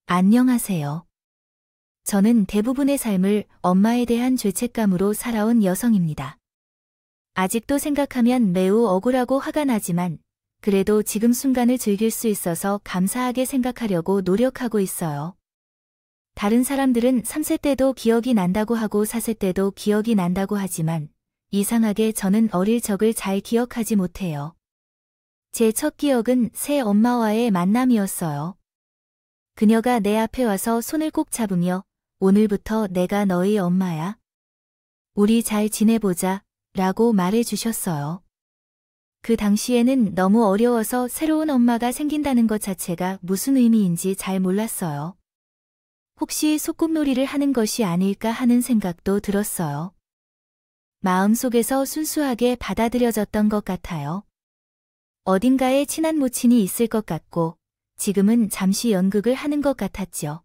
안녕하세요. 저는 대부분의 삶을 엄마에 대한 죄책감으로 살아온 여성입니다. 아직도 생각하면 매우 억울하고 화가 나지만 그래도 지금 순간을 즐길 수 있어서 감사하게 생각하려고 노력하고 있어요. 다른 사람들은 3세 때도 기억이 난다고 하고 4세 때도 기억이 난다고 하지만 이상하게 저는 어릴 적을 잘 기억하지 못해요. 제 첫 기억은 새 엄마와의 만남이었어요. 그녀가 내 앞에 와서 손을 꼭 잡으며 오늘부터 내가 너희 엄마야. 우리 잘 지내보자 라고 말해 주셨어요. 그 당시에는 너무 어려워서 새로운 엄마가 생긴다는 것 자체가 무슨 의미인지 잘 몰랐어요. 혹시 소꿉놀이를 하는 것이 아닐까 하는 생각도 들었어요. 마음속에서 순수하게 받아들여졌던 것 같아요. 어딘가에 친한 모친이 있을 것 같고 지금은 잠시 연극을 하는 것 같았죠.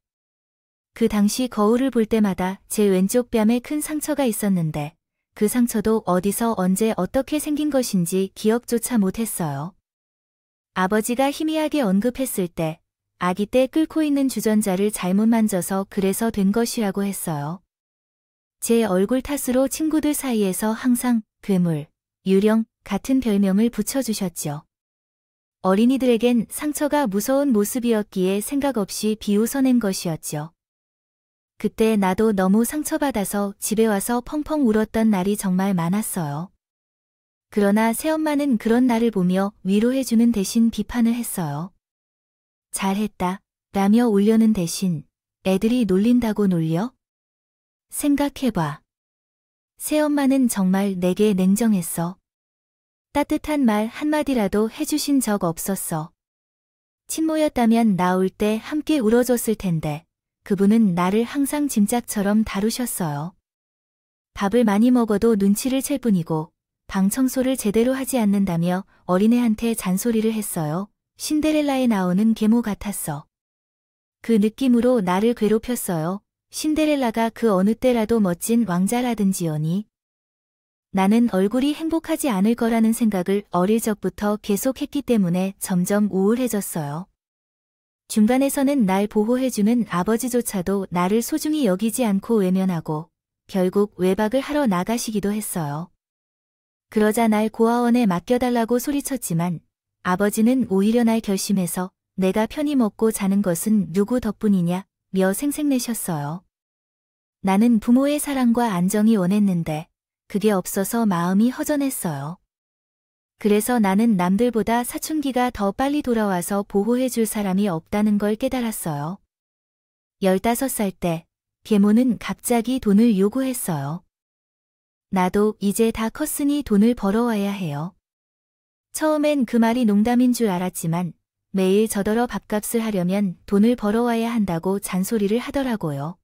그 당시 거울을 볼 때마다 제 왼쪽 뺨에 큰 상처가 있었는데 그 상처도 어디서 언제 어떻게 생긴 것인지 기억조차 못했어요. 아버지가 희미하게 언급했을 때 아기 때 끓고 있는 주전자를 잘못 만져서 그래서 된 것이라고 했어요. 제 얼굴 탓으로 친구들 사이에서 항상 괴물, 유령 같은 별명을 붙여주셨죠. 어린이들에겐 상처가 무서운 모습이었기에 생각 없이 비웃어낸 것이었죠. 그때 나도 너무 상처받아서 집에 와서 펑펑 울었던 날이 정말 많았어요. 그러나 새엄마는 그런 나를 보며 위로해주는 대신 비판을 했어요. 잘했다 라며 울려는 대신 애들이 놀린다고 놀려? 생각해봐. 새엄마는 정말 내게 냉정했어. 따뜻한 말 한마디라도 해주신 적 없었어. 친모였다면 나 울 때 함께 울어줬을 텐데 그분은 나를 항상 짐짝처럼 다루셨어요. 밥을 많이 먹어도 눈치를 챌 뿐이고 방 청소를 제대로 하지 않는다며 어린애한테 잔소리를 했어요. 신데렐라에 나오는 계모 같았어. 그 느낌으로 나를 괴롭혔어요. 신데렐라가 그 어느 때라도 멋진 왕자라든지요니. 나는 얼굴이 행복하지 않을 거라는 생각을 어릴 적부터 계속했기 때문에 점점 우울해졌어요. 중간에서는 날 보호해주는 아버지조차도 나를 소중히 여기지 않고 외면하고 결국 외박을 하러 나가시기도 했어요. 그러자 날 고아원에 맡겨달라고 소리쳤지만 아버지는 오히려 날 결심해서 내가 편히 먹고 자는 것은 누구 덕분이냐 며 생색내셨어요. 나는 부모의 사랑과 안정이 원했는데 그게 없어서 마음이 허전했어요. 그래서 나는 남들보다 사춘기가 더 빨리 돌아와서 보호해줄 사람이 없다는 걸 깨달았어요. 15살 때 계모는 갑자기 돈을 요구했어요. 나도 이제 다 컸으니 돈을 벌어와야 해요. 처음엔 그 말이 농담인 줄 알았지만 매일 저더러 밥값을 하려면 돈을 벌어와야 한다고 잔소리를 하더라고요.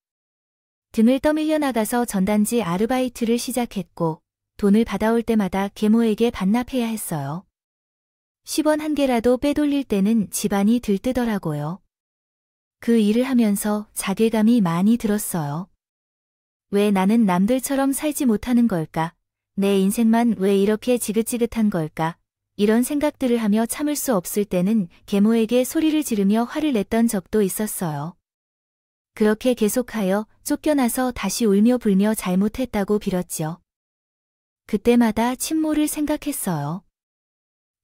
등을 떠밀려 나가서 전단지 아르바이트를 시작했고 돈을 받아올 때마다 계모에게 반납해야 했어요. 10원 한 개라도 빼돌릴 때는 집안이 들뜨더라고요. 그 일을 하면서 자괴감이 많이 들었어요. 왜 나는 남들처럼 살지 못하는 걸까? 내 인생만 왜 이렇게 지긋지긋한 걸까? 이런 생각들을 하며 참을 수 없을 때는 계모에게 소리를 지르며 화를 냈던 적도 있었어요. 그렇게 계속하여 쫓겨나서 다시 울며 불며 잘못했다고 빌었지요. 그때마다 친모를 생각했어요.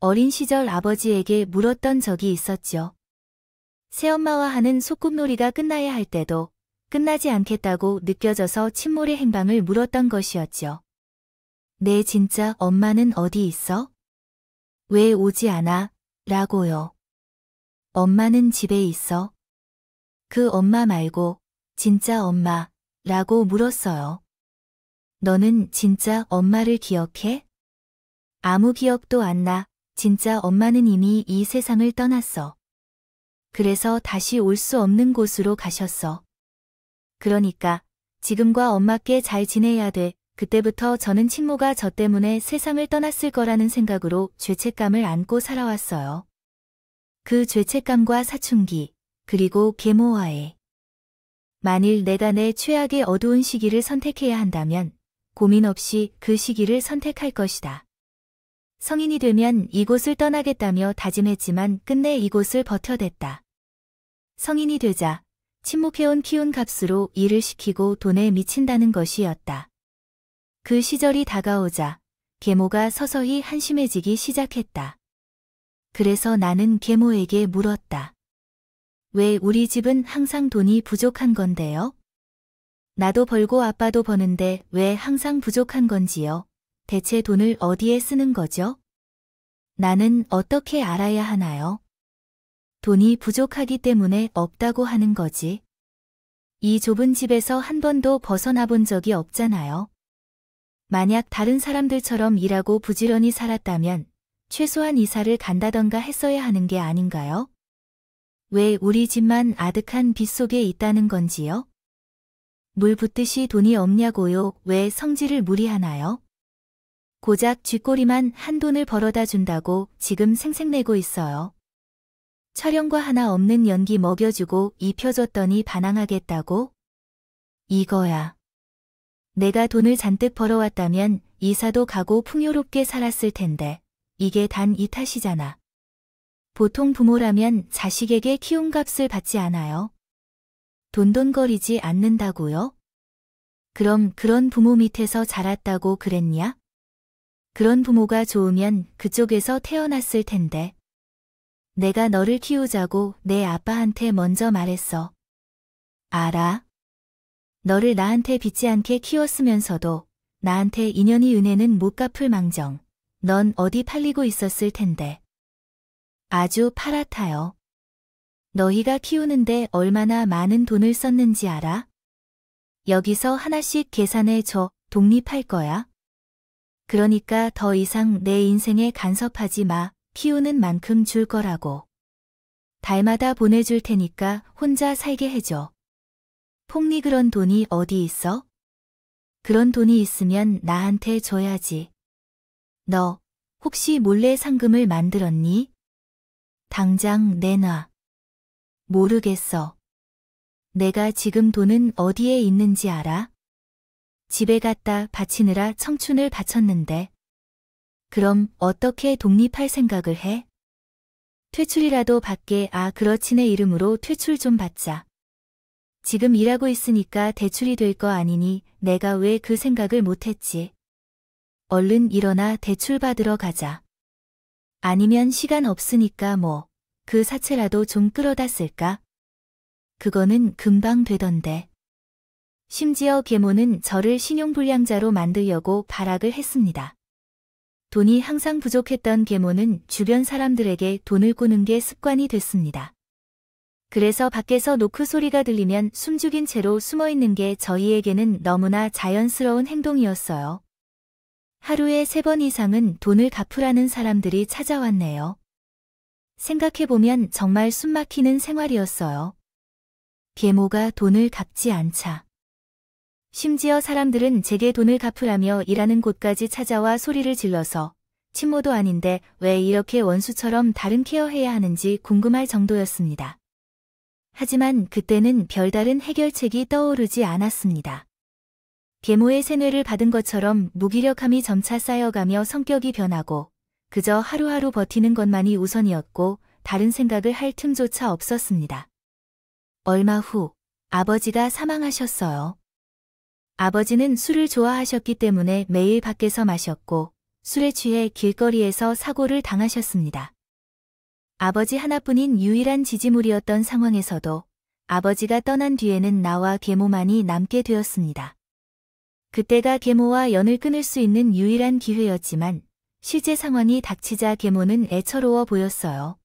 어린 시절 아버지에게 물었던 적이 있었죠. 새엄마와 하는 소꿉놀이가 끝나야 할 때도 끝나지 않겠다고 느껴져서 친모의 행방을 물었던 것이었죠. 내 진짜 엄마는 어디 있어? 왜 오지 않아? 라고요. 엄마는 집에 있어. 그 엄마 말고 진짜 엄마 라고 물었어요. 너는 진짜 엄마를 기억해? 아무 기억도 안 나. 진짜 엄마는 이미 이 세상을 떠났어. 그래서 다시 올 수 없는 곳으로 가셨어. 그러니까 지금과 엄마께 잘 지내야 돼. 그때부터 저는 친모가 저 때문에 세상을 떠났을 거라는 생각으로 죄책감을 안고 살아왔어요. 그 죄책감과 사춘기 그리고 계모와의 만일 내가 내 최악의 어두운 시기를 선택해야 한다면 고민 없이 그 시기를 선택할 것이다. 성인이 되면 이곳을 떠나겠다며 다짐했지만 끝내 이곳을 버텨댔다. 성인이 되자 침묵해온 키운 값으로 일을 시키고 돈에 미친다는 것이었다. 그 시절이 다가오자 계모가 서서히 한심해지기 시작했다. 그래서 나는 계모에게 물었다. 왜 우리 집은 항상 돈이 부족한 건데요? 나도 벌고 아빠도 버는데 왜 항상 부족한 건지요? 대체 돈을 어디에 쓰는 거죠? 나는 어떻게 알아야 하나요? 돈이 부족하기 때문에 없다고 하는 거지. 이 좁은 집에서 한 번도 벗어나 본 적이 없잖아요. 만약 다른 사람들처럼 일하고 부지런히 살았다면 최소한 이사를 간다던가 했어야 하는 게 아닌가요? 왜 우리 집만 아득한 빚 속에 있다는 건지요? 물 붓듯이 돈이 없냐고요? 왜 성질을 무리하나요? 고작 쥐꼬리만 한 돈을 벌어다 준다고 지금 생색내고 있어요. 촬영과 하나 없는 연기 먹여주고 입혀줬더니 반항하겠다고? 이거야. 내가 돈을 잔뜩 벌어왔다면 이사도 가고 풍요롭게 살았을 텐데 이게 단 이 탓이잖아. 보통 부모라면 자식에게 키움값을 받지 않아요. 돈돈거리지 않는다고요? 그럼 그런 부모 밑에서 자랐다고 그랬냐? 그런 부모가 좋으면 그쪽에서 태어났을 텐데. 내가 너를 키우자고 내 아빠한테 먼저 말했어. 알아? 너를 나한테 빚지 않게 키웠으면서도 나한테 인연이 은혜는 못 갚을 망정. 넌 어디 팔리고 있었을 텐데. 아주 파랗다요. 너희가 키우는데 얼마나 많은 돈을 썼는지 알아? 여기서 하나씩 계산해 줘. 독립할 거야. 그러니까 더 이상 내 인생에 간섭하지 마. 키우는 만큼 줄 거라고. 달마다 보내줄 테니까 혼자 살게 해줘. 폭리 그런 돈이 어디 있어? 그런 돈이 있으면 나한테 줘야지. 너 혹시 몰래 상금을 만들었니? 당장 내놔. 모르겠어. 내가 지금 돈은 어디에 있는지 알아? 집에 갖다 바치느라 청춘을 바쳤는데. 그럼 어떻게 독립할 생각을 해? 퇴출이라도 받게. 그렇지 내 이름으로 퇴출 좀 받자. 지금 일하고 있으니까 대출이 될 거 아니니 내가 왜 그 생각을 못했지. 얼른 일어나 대출 받으러 가자. 아니면 시간 없으니까 그 사채라도 좀 끌어다 쓸까? 그거는 금방 되던데. 심지어 계모는 저를 신용불량자로 만들려고 발악을 했습니다. 돈이 항상 부족했던 계모는 주변 사람들에게 돈을 꾸는 게 습관이 됐습니다. 그래서 밖에서 노크 소리가 들리면 숨죽인 채로 숨어있는 게 저희에게는 너무나 자연스러운 행동이었어요. 하루에 3번 이상은 돈을 갚으라는 사람들이 찾아왔네요. 생각해보면 정말 숨막히는 생활이었어요. 계모가 돈을 갚지 않자. 심지어 사람들은 제게 돈을 갚으라며 일하는 곳까지 찾아와 소리를 질러서 친모도 아닌데 왜 이렇게 원수처럼 다른 케어해야 하는지 궁금할 정도였습니다. 하지만 그때는 별다른 해결책이 떠오르지 않았습니다. 계모의 세뇌를 받은 것처럼 무기력함이 점차 쌓여가며 성격이 변하고 그저 하루하루 버티는 것만이 우선이었고 다른 생각을 할 틈조차 없었습니다. 얼마 후 아버지가 사망하셨어요. 아버지는 술을 좋아하셨기 때문에 매일 밖에서 마셨고 술에 취해 길거리에서 사고를 당하셨습니다. 아버지 하나뿐인 유일한 지지물이었던 상황에서도 아버지가 떠난 뒤에는 나와 계모만이 남게 되었습니다. 그때가 계모와 연을 끊을 수 있는 유일한 기회였지만 실제 상황이 닥치자 계모는 애처로워 보였어요.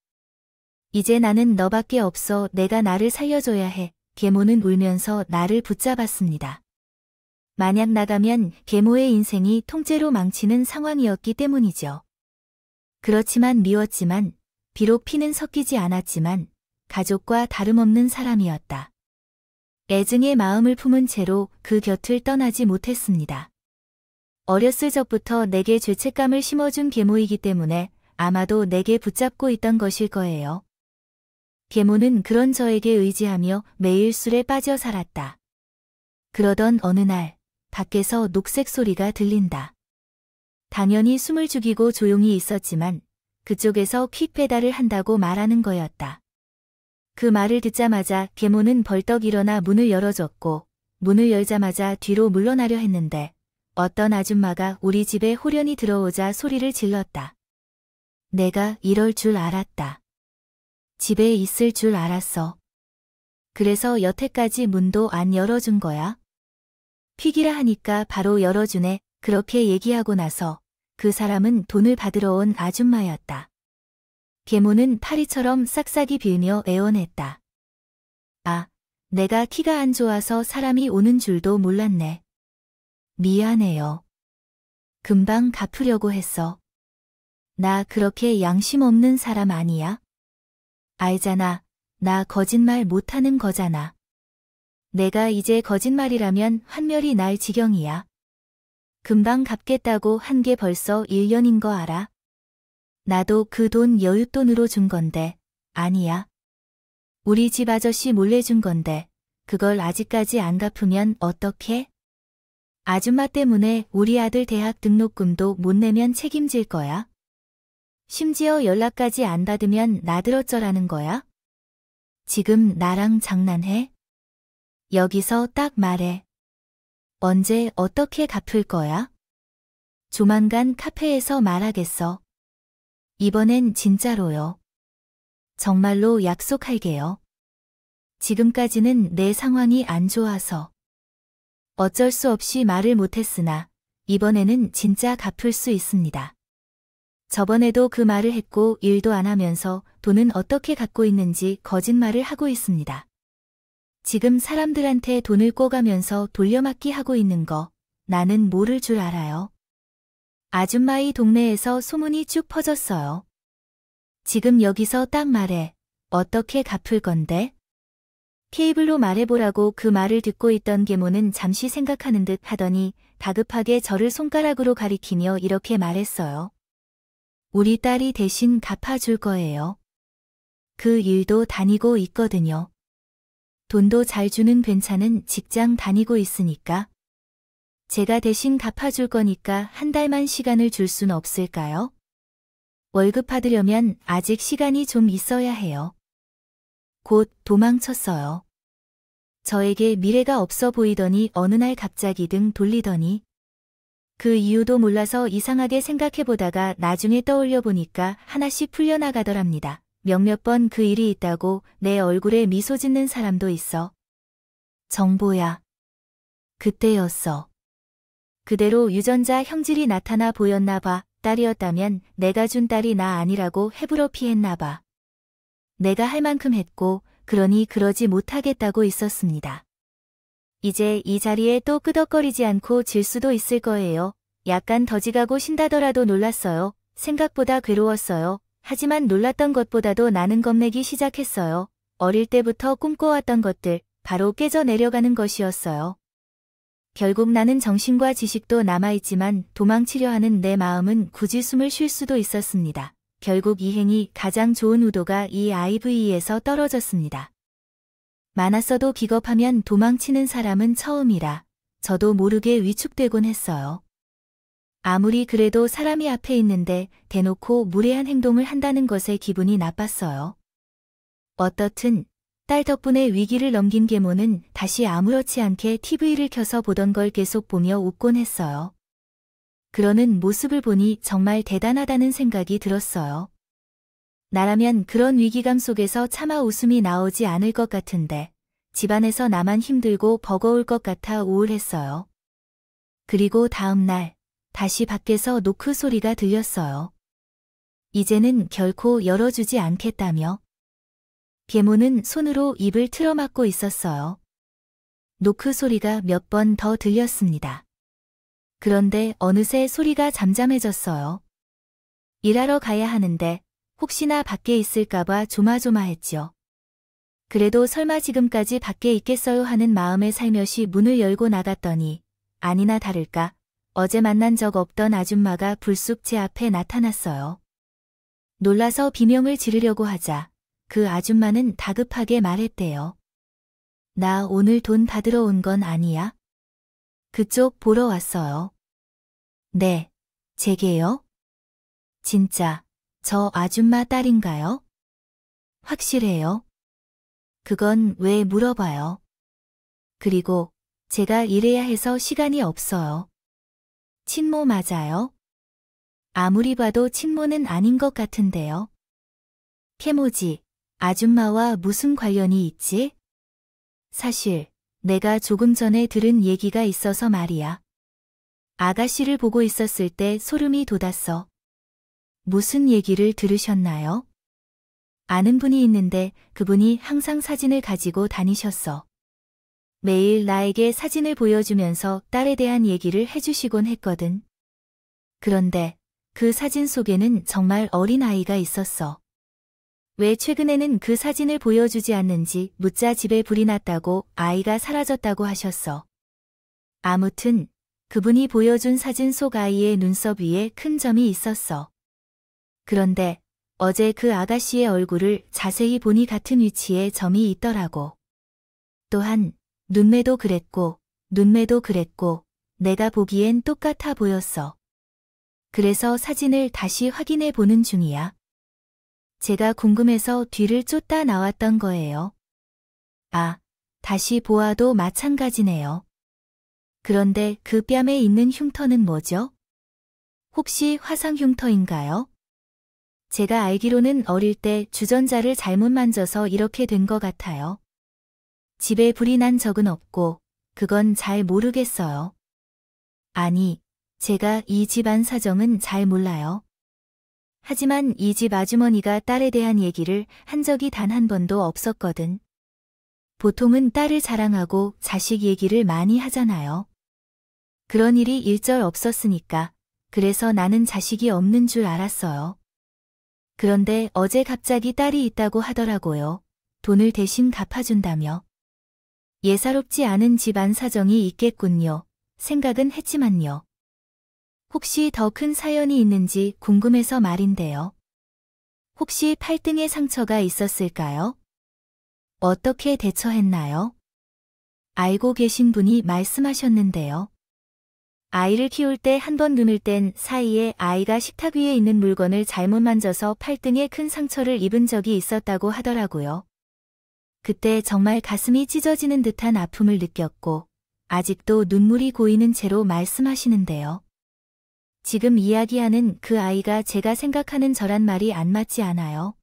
이제 나는 너밖에 없어. 내가 나를 살려줘야 해. 계모는 울면서 나를 붙잡았습니다. 만약 나가면 계모의 인생이 통째로 망치는 상황이었기 때문이죠. 그렇지만 미웠지만 비록 피는 섞이지 않았지만 가족과 다름없는 사람이었다. 애증의 마음을 품은 채로 그 곁을 떠나지 못했습니다. 어렸을 적부터 내게 죄책감을 심어준 계모이기 때문에 아마도 내게 붙잡고 있던 것일 거예요. 계모는 그런 저에게 의지하며 매일 술에 빠져 살았다. 그러던 어느 날 밖에서 녹색 소리가 들린다. 당연히 숨을 죽이고 조용히 있었지만 그쪽에서 퀵 배달을 한다고 말하는 거였다. 그 말을 듣자마자 계모는 벌떡 일어나 문을 열어줬고 문을 열자마자 뒤로 물러나려 했는데 어떤 아줌마가 우리 집에 호련히 들어오자 소리를 질렀다. 내가 이럴 줄 알았다. 집에 있을 줄 알았어. 그래서 여태까지 문도 안 열어준 거야? 픽이라 하니까 바로 열어주네. 그렇게 얘기하고 나서 그 사람은 돈을 받으러 온 아줌마였다. 계모는 파리처럼 싹싹이 빌며 애원했다. 아, 내가 키가 안 좋아서 사람이 오는 줄도 몰랐네. 미안해요. 금방 갚으려고 했어. 나 그렇게 양심 없는 사람 아니야? 알잖아. 나 거짓말 못하는 거잖아. 내가 이제 거짓말이라면 환멸이 날 지경이야. 금방 갚겠다고 한 게 벌써 1년인 거 알아? 나도 그 돈 여윳돈으로 준 건데, 아니야. 우리 집 아저씨 몰래 준 건데, 그걸 아직까지 안 갚으면 어떡해? 아줌마 때문에 우리 아들 대학 등록금도 못 내면 책임질 거야? 심지어 연락까지 안 받으면 나들 어쩌라는 거야? 지금 나랑 장난해? 여기서 딱 말해. 언제 어떻게 갚을 거야? 조만간 카페에서 말하겠어. 이번엔 진짜로요. 정말로 약속할게요. 지금까지는 내 상황이 안 좋아서 어쩔 수 없이 말을 못했으나 이번에는 진짜 갚을 수 있습니다. 저번에도 그 말을 했고 일도 안 하면서 돈은 어떻게 갖고 있는지 거짓말을 하고 있습니다. 지금 사람들한테 돈을 꿔가면서 돌려막기 하고 있는 거 나는 모를 줄 알아요. 아줌마이 동네에서 소문이 쭉 퍼졌어요. 지금 여기서 딱 말해. 어떻게 갚을 건데? 케이블로 말해보라고 그 말을 듣고 있던 계모는 잠시 생각하는 듯 하더니 다급하게 저를 손가락으로 가리키며 이렇게 말했어요. 우리 딸이 대신 갚아줄 거예요. 그 일도 다니고 있거든요. 돈도 잘 주는 괜찮은 직장 다니고 있으니까. 제가 대신 갚아줄 거니까 한 달만 시간을 줄 순 없을까요? 월급 받으려면 아직 시간이 좀 있어야 해요. 곧 도망쳤어요. 저에게 미래가 없어 보이더니 어느 날 갑자기 등 돌리더니 그 이유도 몰라서 이상하게 생각해보다가 나중에 떠올려 보니까 하나씩 풀려나가더랍니다. 몇몇 번 그 일이 있다고 내 얼굴에 미소 짓는 사람도 있어. 정보야. 그때였어. 그대로 유전자 형질이 나타나 보였나 봐. 딸이었다면 내가 준 딸이 나 아니라고 해부러 피했나 봐. 내가 할 만큼 했고 그러니 그러지 못하겠다고 있었습니다. 이제 이 자리에 또 끄덕거리지 않고 질 수도 있을 거예요. 약간 더지가고 신다더라도 놀랐어요. 생각보다 괴로웠어요. 하지만 놀랐던 것보다도 나는 겁내기 시작했어요. 어릴 때부터 꿈꿔왔던 것들, 바로 깨져 내려가는 것이었어요. 결국 나는 정신과 지식도 남아있지만 도망치려 하는 내 마음은 굳이 숨을 쉴 수도 있었습니다. 결국 이 행위 가장 좋은 우도가 이 IV에서 떨어졌습니다. 많았어도 기겁하면 도망치는 사람은 처음이라 저도 모르게 위축되곤 했어요. 아무리 그래도 사람이 앞에 있는데 대놓고 무례한 행동을 한다는 것에 기분이 나빴어요. 어떻든 딸 덕분에 위기를 넘긴 계모는 다시 아무렇지 않게 TV를 켜서 보던 걸 계속 보며 웃곤 했어요. 그러는 모습을 보니 정말 대단하다는 생각이 들었어요. 나라면 그런 위기감 속에서 차마 웃음이 나오지 않을 것 같은데 집안에서 나만 힘들고 버거울 것 같아 우울했어요. 그리고 다음 날 다시 밖에서 노크 소리가 들렸어요. 이제는 결코 열어주지 않겠다며. 계모는 손으로 입을 틀어막고 있었어요. 노크 소리가 몇 번 더 들렸습니다. 그런데 어느새 소리가 잠잠해졌어요. 일하러 가야 하는데 혹시나 밖에 있을까봐 조마조마했죠. 그래도 설마 지금까지 밖에 있겠어요 하는 마음에 살며시 문을 열고 나갔더니 아니나 다를까 어제 만난 적 없던 아줌마가 불쑥 제 앞에 나타났어요. 놀라서 비명을 지르려고 하자 그 아줌마는 다급하게 말했대요. 나 오늘 돈 받으러 온 건 아니야? 그쪽 보러 왔어요. 네, 제게요? 진짜, 저 아줌마 딸인가요? 확실해요? 그건 왜 물어봐요? 그리고 제가 일해야 해서 시간이 없어요. 친모 맞아요? 아무리 봐도 친모는 아닌 것 같은데요. 케모지, 아줌마와 무슨 관련이 있지? 사실 내가 조금 전에 들은 얘기가 있어서 말이야. 아가씨를 보고 있었을 때 소름이 돋았어. 무슨 얘기를 들으셨나요? 아는 분이 있는데 그분이 항상 사진을 가지고 다니셨어. 매일 나에게 사진을 보여주면서 딸에 대한 얘기를 해주시곤 했거든. 그런데 그 사진 속에는 정말 어린 아이가 있었어. 왜 최근에는 그 사진을 보여주지 않는지 묻자 집에 불이 났다고 아이가 사라졌다고 하셨어. 아무튼 그분이 보여준 사진 속 아이의 눈썹 위에 큰 점이 있었어. 그런데 어제 그 아가씨의 얼굴을 자세히 보니 같은 위치에 점이 있더라고. 또한 눈매도 그랬고 눈매도 그랬고 내가 보기엔 똑같아 보였어. 그래서 사진을 다시 확인해 보는 중이야. 제가 궁금해서 뒤를 쫓다 나왔던 거예요. 아, 다시 보아도 마찬가지네요. 그런데 그 뺨에 있는 흉터는 뭐죠? 혹시 화상 흉터인가요? 제가 알기로는 어릴 때 주전자를 잘못 만져서 이렇게 된 것 같아요. 집에 불이 난 적은 없고 그건 잘 모르겠어요. 아니, 제가 이 집안 사정은 잘 몰라요. 하지만 이 집 아주머니가 딸에 대한 얘기를 한 적이 단 한 번도 없었거든. 보통은 딸을 자랑하고 자식 얘기를 많이 하잖아요. 그런 일이 일절 없었으니까 그래서 나는 자식이 없는 줄 알았어요. 그런데 어제 갑자기 딸이 있다고 하더라고요. 돈을 대신 갚아준다며. 예사롭지 않은 집안 사정이 있겠군요. 생각은 했지만요. 혹시 더 큰 사연이 있는지 궁금해서 말인데요. 혹시 팔등에 상처가 있었을까요? 어떻게 대처했나요? 알고 계신 분이 말씀하셨는데요. 아이를 키울 때 한 번 눈을 뗀 사이에 아이가 식탁 위에 있는 물건을 잘못 만져서 팔등에 큰 상처를 입은 적이 있었다고 하더라고요. 그때 정말 가슴이 찢어지는 듯한 아픔을 느꼈고 아직도 눈물이 고이는 채로 말씀하시는데요. 지금 이야기하는 그 아이가 제가 생각하는 저란 말이 안 맞지 않아요.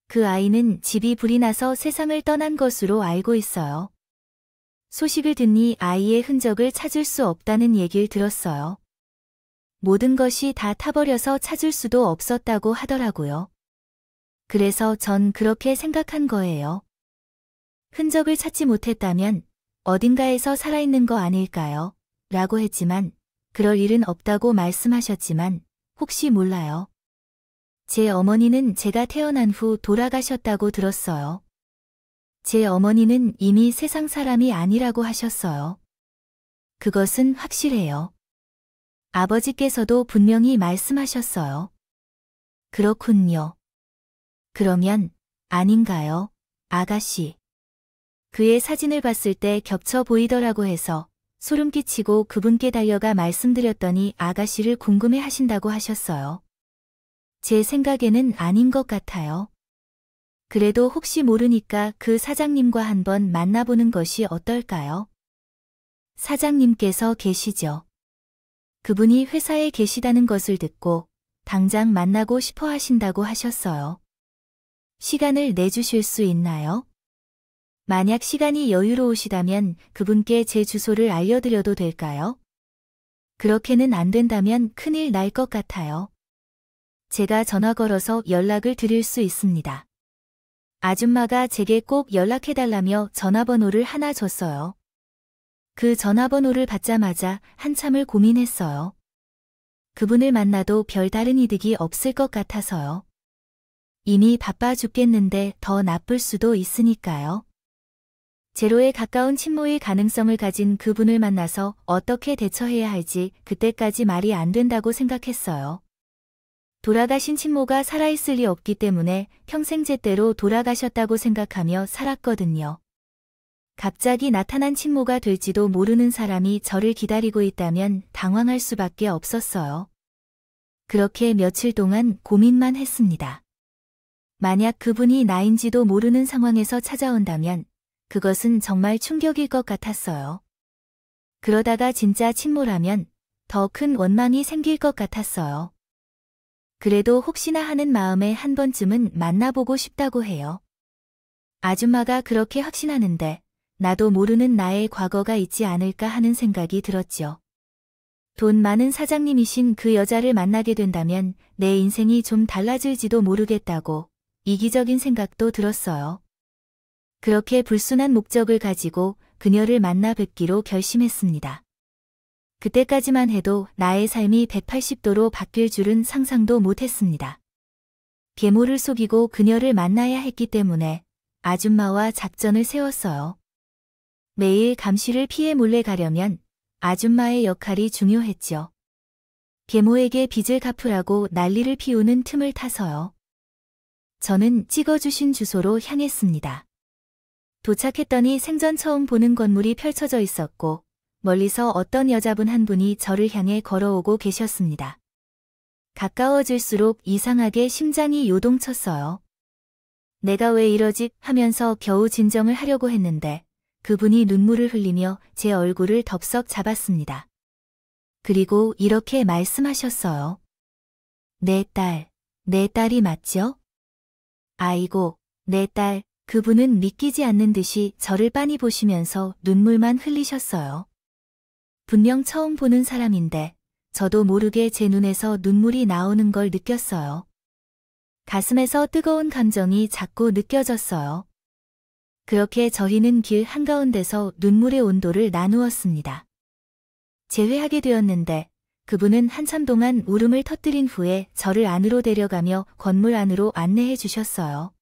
그 아이는 집이 불이 나서 세상을 떠난 것으로 알고 있어요. 소식을 듣니 아이의 흔적을 찾을 수 없다는 얘기를 들었어요. 모든 것이 다 타버려서 찾을 수도 없었다고 하더라고요. 그래서 전 그렇게 생각한 거예요. 흔적을 찾지 못했다면 어딘가에서 살아있는 거 아닐까요? 라고 했지만 그럴 일은 없다고 말씀하셨지만 혹시 몰라요. 제 어머니는 제가 태어난 후 돌아가셨다고 들었어요. 제 어머니는 이미 세상 사람이 아니라고 하셨어요. 그것은 확실해요. 아버지께서도 분명히 말씀하셨어요. 그렇군요. 그러면 아닌가요, 아가씨? 그의 사진을 봤을 때 겹쳐 보이더라고 해서 소름 끼치고 그분께 달려가 말씀드렸더니 아가씨를 궁금해 하신다고 하셨어요. 제 생각에는 아닌 것 같아요. 그래도 혹시 모르니까 그 사장님과 한번 만나보는 것이 어떨까요? 사장님께서 계시죠. 그분이 회사에 계시다는 것을 듣고 당장 만나고 싶어 하신다고 하셨어요. 시간을 내주실 수 있나요? 만약 시간이 여유로우시다면 그분께 제 주소를 알려드려도 될까요? 그렇게는 안 된다면 큰일 날 것 같아요. 제가 전화 걸어서 연락을 드릴 수 있습니다. 아줌마가 제게 꼭 연락해달라며 전화번호를 하나 줬어요. 그 전화번호를 받자마자 한참을 고민했어요. 그분을 만나도 별다른 이득이 없을 것 같아서요. 이미 바빠 죽겠는데 더 나쁠 수도 있으니까요. 제로에 가까운 친모일 가능성을 가진 그분을 만나서 어떻게 대처해야 할지 그때까지 말이 안 된다고 생각했어요. 돌아가신 친모가 살아있을 리 없기 때문에 평생 제때로 돌아가셨다고 생각하며 살았거든요. 갑자기 나타난 친모가 될지도 모르는 사람이 저를 기다리고 있다면 당황할 수밖에 없었어요. 그렇게 며칠 동안 고민만 했습니다. 만약 그분이 나인지도 모르는 상황에서 찾아온다면 그것은 정말 충격일 것 같았어요. 그러다가 진짜 침몰하면 더 큰 원망이 생길 것 같았어요. 그래도 혹시나 하는 마음에 한 번쯤은 만나보고 싶다고 해요. 아줌마가 그렇게 확신하는데 나도 모르는 나의 과거가 있지 않을까 하는 생각이 들었죠. 돈 많은 사장님이신 그 여자를 만나게 된다면 내 인생이 좀 달라질지도 모르겠다고 이기적인 생각도 들었어요. 그렇게 불순한 목적을 가지고 그녀를 만나 뵙기로 결심했습니다. 그때까지만 해도 나의 삶이 180도로 바뀔 줄은 상상도 못했습니다. 계모를 속이고 그녀를 만나야 했기 때문에 아줌마와 작전을 세웠어요. 매일 감시를 피해 몰래 가려면 아줌마의 역할이 중요했죠. 계모에게 빚을 갚으라고 난리를 피우는 틈을 타서요. 저는 찍어주신 주소로 향했습니다. 도착했더니 생전 처음 보는 건물이 펼쳐져 있었고 멀리서 어떤 여자분 한 분이 저를 향해 걸어오고 계셨습니다. 가까워질수록 이상하게 심장이 요동쳤어요. 내가 왜 이러지 하면서 겨우 진정을 하려고 했는데 그분이 눈물을 흘리며 제 얼굴을 덥석 잡았습니다. 그리고 이렇게 말씀하셨어요. 내 딸이 맞죠? 아이고, 내 딸, 그분은 믿기지 않는 듯이 저를 빤히 보시면서 눈물만 흘리셨어요. 분명 처음 보는 사람인데 저도 모르게 제 눈에서 눈물이 나오는 걸 느꼈어요. 가슴에서 뜨거운 감정이 자꾸 느껴졌어요. 그렇게 저희는 길 한가운데서 눈물의 온도를 나누었습니다. 재회하게 되었는데 그분은 한참 동안 울음을 터뜨린 후에 저를 안으로 데려가며 건물 안으로 안내해 주셨어요.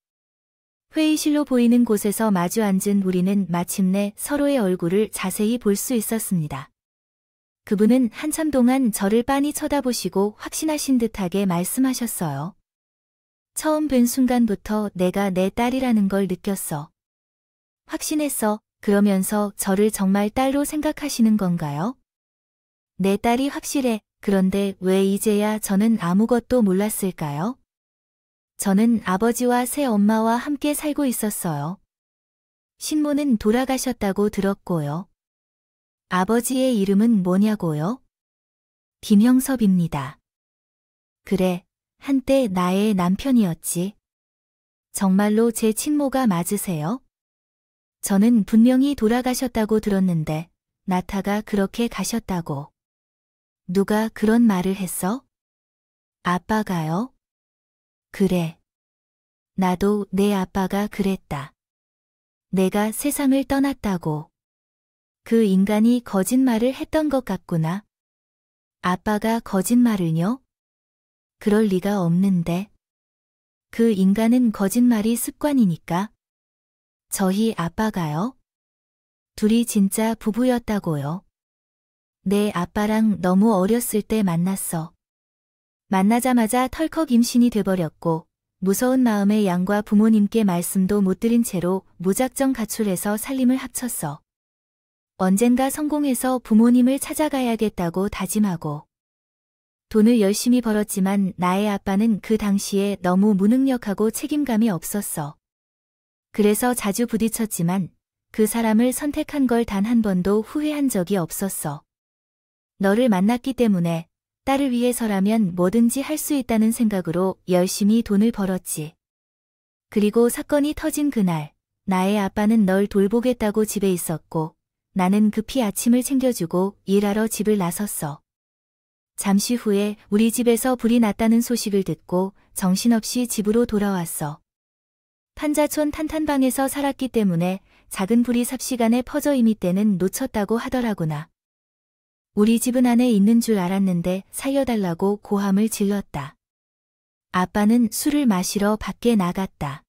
회의실로 보이는 곳에서 마주 앉은 우리는 마침내 서로의 얼굴을 자세히 볼 수 있었습니다. 그분은 한참 동안 저를 빤히 쳐다보시고 확신하신 듯하게 말씀하셨어요. 처음 뵌 순간부터 내가 내 딸이라는 걸 느꼈어. 확신했어. 그러면서 저를 정말 딸로 생각하시는 건가요? 내 딸이 확실해. 그런데 왜 이제야 저는 아무것도 몰랐을까요? 저는 아버지와 새엄마와 함께 살고 있었어요. 신모는 돌아가셨다고 들었고요. 아버지의 이름은 뭐냐고요? 김형섭입니다. 그래, 한때 나의 남편이었지. 정말로 제 친모가 맞으세요? 저는 분명히 돌아가셨다고 들었는데 나타가 그렇게 가셨다고. 누가 그런 말을 했어? 아빠가요? 그래. 나도 내 아빠가 그랬다. 내가 세상을 떠났다고. 그 인간이 거짓말을 했던 것 같구나. 아빠가 거짓말을요? 그럴 리가 없는데. 그 인간은 거짓말이 습관이니까. 저희 아빠가요? 둘이 진짜 부부였다고요. 내 아빠랑 너무 어렸을 때 만났어. 만나자마자 털컥 임신이 돼버렸고 무서운 마음에 양과 부모님께 말씀도 못 드린 채로 무작정 가출해서 살림을 합쳤어. 언젠가 성공해서 부모님을 찾아가야겠다고 다짐하고. 돈을 열심히 벌었지만 나의 아빠는 그 당시에 너무 무능력하고 책임감이 없었어. 그래서 자주 부딪혔지만 그 사람을 선택한 걸 단 한 번도 후회한 적이 없었어. 너를 만났기 때문에 딸을 위해서라면 뭐든지 할 수 있다는 생각으로 열심히 돈을 벌었지. 그리고 사건이 터진 그날, 나의 아빠는 널 돌보겠다고 집에 있었고 나는 급히 아침을 챙겨주고 일하러 집을 나섰어. 잠시 후에 우리 집에서 불이 났다는 소식을 듣고 정신없이 집으로 돌아왔어. 판자촌 탄탄방에서 살았기 때문에 작은 불이 삽시간에 퍼져 이미 때는 놓쳤다고 하더라구나. 우리 집은 안에 있는 줄 알았는데 살려달라고 고함을 질렀다. 아빠는 술을 마시러 밖에 나갔다.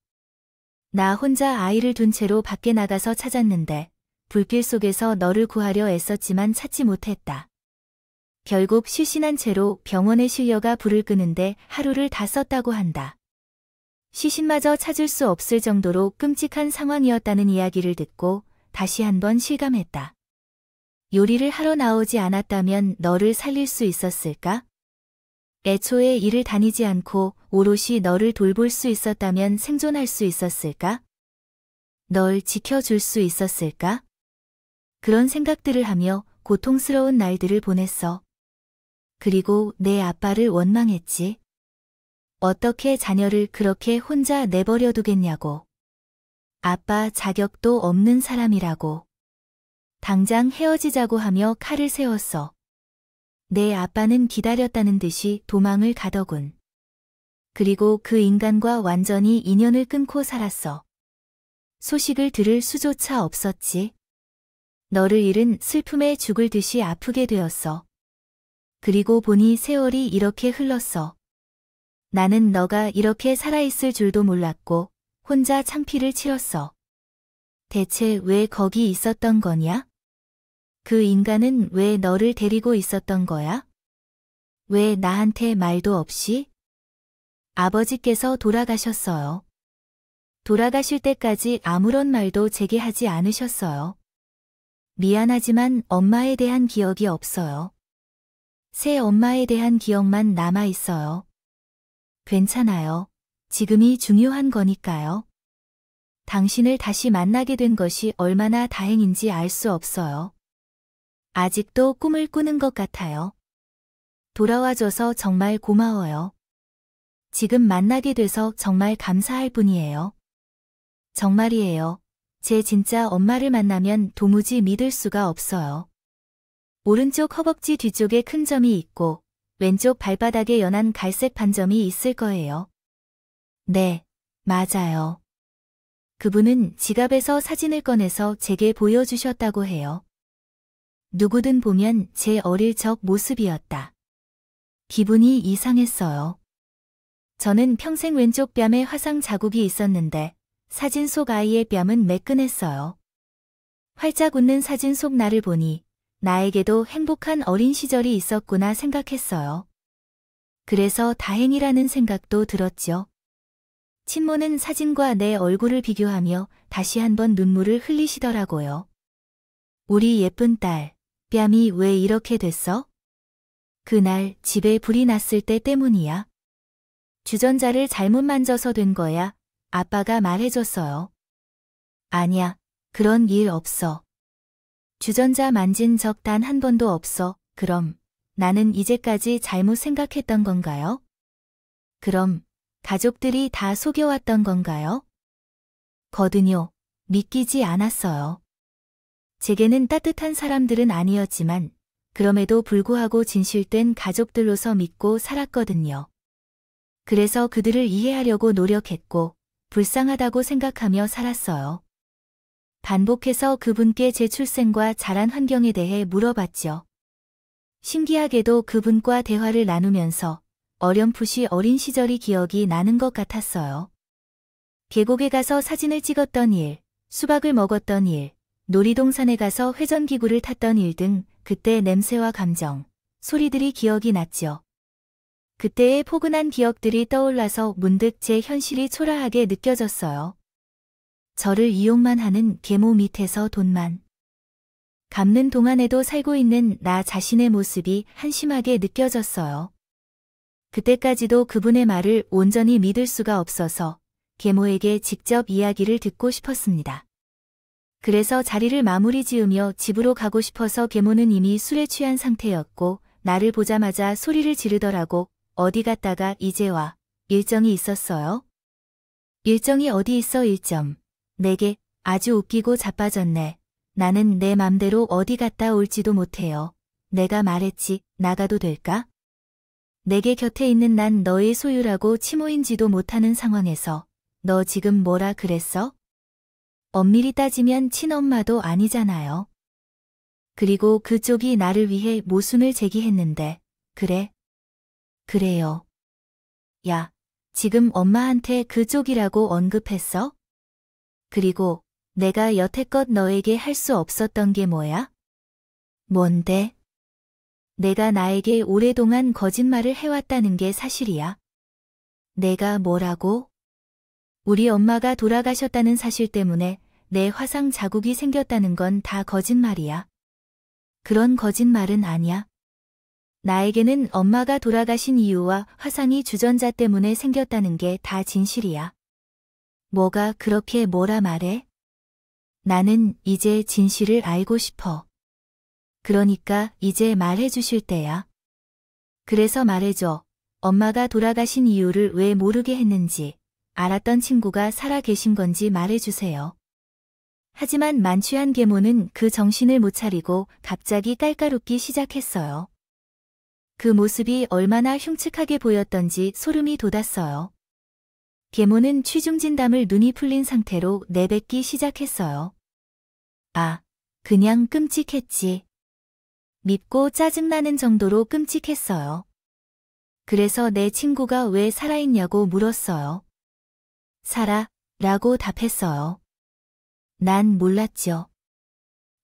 나 혼자 아이를 둔 채로 밖에 나가서 찾았는데 불길 속에서 너를 구하려 애썼지만 찾지 못했다. 결국 실신한 채로 병원에 실려가 불을 끄는데 하루를 다 썼다고 한다. 시신마저 찾을 수 없을 정도로 끔찍한 상황이었다는 이야기를 듣고 다시 한번 실감했다. 요리를 하러 나오지 않았다면 너를 살릴 수 있었을까? 애초에 일을 다니지 않고 오롯이 너를 돌볼 수 있었다면 생존할 수 있었을까? 널 지켜줄 수 있었을까? 그런 생각들을 하며 고통스러운 날들을 보냈어. 그리고 내 아빠를 원망했지. 어떻게 자녀를 그렇게 혼자 내버려 두겠냐고. 아빠 자격도 없는 사람이라고. 당장 헤어지자고 하며 칼을 세웠어. 내 아빠는 기다렸다는 듯이 도망을 가더군. 그리고 그 인간과 완전히 인연을 끊고 살았어. 소식을 들을 수조차 없었지. 너를 잃은 슬픔에 죽을 듯이 아프게 되었어. 그리고 보니 세월이 이렇게 흘렀어. 나는 너가 이렇게 살아있을 줄도 몰랐고 혼자 창피를 치렀어. 대체 왜 거기 있었던 거냐? 그 인간은 왜 너를 데리고 있었던 거야? 왜 나한테 말도 없이? 아버지께서 돌아가셨어요. 돌아가실 때까지 아무런 말도 제게 하지 않으셨어요. 미안하지만 엄마에 대한 기억이 없어요. 새 엄마에 대한 기억만 남아 있어요. 괜찮아요. 지금이 중요한 거니까요. 당신을 다시 만나게 된 것이 얼마나 다행인지 알 수 없어요. 아직도 꿈을 꾸는 것 같아요. 돌아와줘서 정말 고마워요. 지금 만나게 돼서 정말 감사할 뿐이에요. 정말이에요. 제 진짜 엄마를 만나면 도무지 믿을 수가 없어요. 오른쪽 허벅지 뒤쪽에 큰 점이 있고 왼쪽 발바닥에 연한 갈색 반점이 있을 거예요. 네, 맞아요. 그분은 지갑에서 사진을 꺼내서 제게 보여주셨다고 해요. 누구든 보면 제 어릴 적 모습이었다. 기분이 이상했어요. 저는 평생 왼쪽 뺨에 화상 자국이 있었는데 사진 속 아이의 뺨은 매끈했어요. 활짝 웃는 사진 속 나를 보니 나에게도 행복한 어린 시절이 있었구나 생각했어요. 그래서 다행이라는 생각도 들었죠. 친모는 사진과 내 얼굴을 비교하며 다시 한번 눈물을 흘리시더라고요. 우리 예쁜 딸, 뺨이 왜 이렇게 됐어? 그날 집에 불이 났을 때 때문이야. 주전자를 잘못 만져서 된 거야. 아빠가 말해줬어요. 아니야, 그런 일 없어. 주전자 만진 적 단 한 번도 없어. 그럼 나는 이제까지 잘못 생각했던 건가요? 그럼 가족들이 다 속여왔던 건가요? 거든요. 믿기지 않았어요. 제게는 따뜻한 사람들은 아니었지만 그럼에도 불구하고 진실된 가족들로서 믿고 살았거든요. 그래서 그들을 이해하려고 노력했고 불쌍하다고 생각하며 살았어요. 반복해서 그분께 제 출생과 자란 환경에 대해 물어봤죠. 신기하게도 그분과 대화를 나누면서 어렴풋이 어린 시절이 기억이 나는 것 같았어요. 계곡에 가서 사진을 찍었던 일, 수박을 먹었던 일, 놀이동산에 가서 회전기구를 탔던 일 등 그때 냄새와 감정, 소리들이 기억이 났죠. 그때의 포근한 기억들이 떠올라서 문득 제 현실이 초라하게 느껴졌어요. 저를 이용만 하는 계모 밑에서 돈만 갚는 동안에도 살고 있는 나 자신의 모습이 한심하게 느껴졌어요. 그때까지도 그분의 말을 온전히 믿을 수가 없어서 계모에게 직접 이야기를 듣고 싶었습니다. 그래서 자리를 마무리 지으며 집으로 가고 싶어서 계모는 이미 술에 취한 상태였고 나를 보자마자 소리를 지르더라고. 어디 갔다가 이제 와. 일정이 있었어요? 일정이 어디 있어 일점. 내게 아주 웃기고 자빠졌네. 나는 내 맘대로 어디 갔다 올지도 못해요. 내가 말했지. 나가도 될까? 내게 곁에 있는 난 너의 소유라고 치모인지도 못하는 상황에서 너 지금 뭐라 그랬어? 엄밀히 따지면 친엄마도 아니잖아요. 그리고 그쪽이 나를 위해 모순을 제기했는데 그래? 그래요. 야, 지금 엄마한테 그쪽이라고 언급했어? 그리고 내가 여태껏 너에게 할 수 없었던 게 뭐야? 뭔데? 내가 나에게 오랫동안 거짓말을 해왔다는 게 사실이야. 내가 뭐라고? 우리 엄마가 돌아가셨다는 사실 때문에 내 화상 자국이 생겼다는 건 다 거짓말이야. 그런 거짓말은 아니야. 나에게는 엄마가 돌아가신 이유와 화상이 주전자 때문에 생겼다는 게 다 진실이야. 뭐가 그렇게 뭐라 말해? 나는 이제 진실을 알고 싶어. 그러니까 이제 말해 주실 때야. 그래서 말해줘. 엄마가 돌아가신 이유를 왜 모르게 했는지, 알았던 친구가 살아 계신 건지 말해주세요. 하지만 만취한 계모는 그 정신을 못 차리고 갑자기 깔깔웃기 시작했어요. 그 모습이 얼마나 흉측하게 보였던지 소름이 돋았어요. 계모는 취중진담을 눈이 풀린 상태로 내뱉기 시작했어요. 아, 그냥 끔찍했지. 밉고 짜증나는 정도로 끔찍했어요. 그래서 내 친구가 왜 살아있냐고 물었어요. 살아? 라고 답했어요. 난 몰랐죠.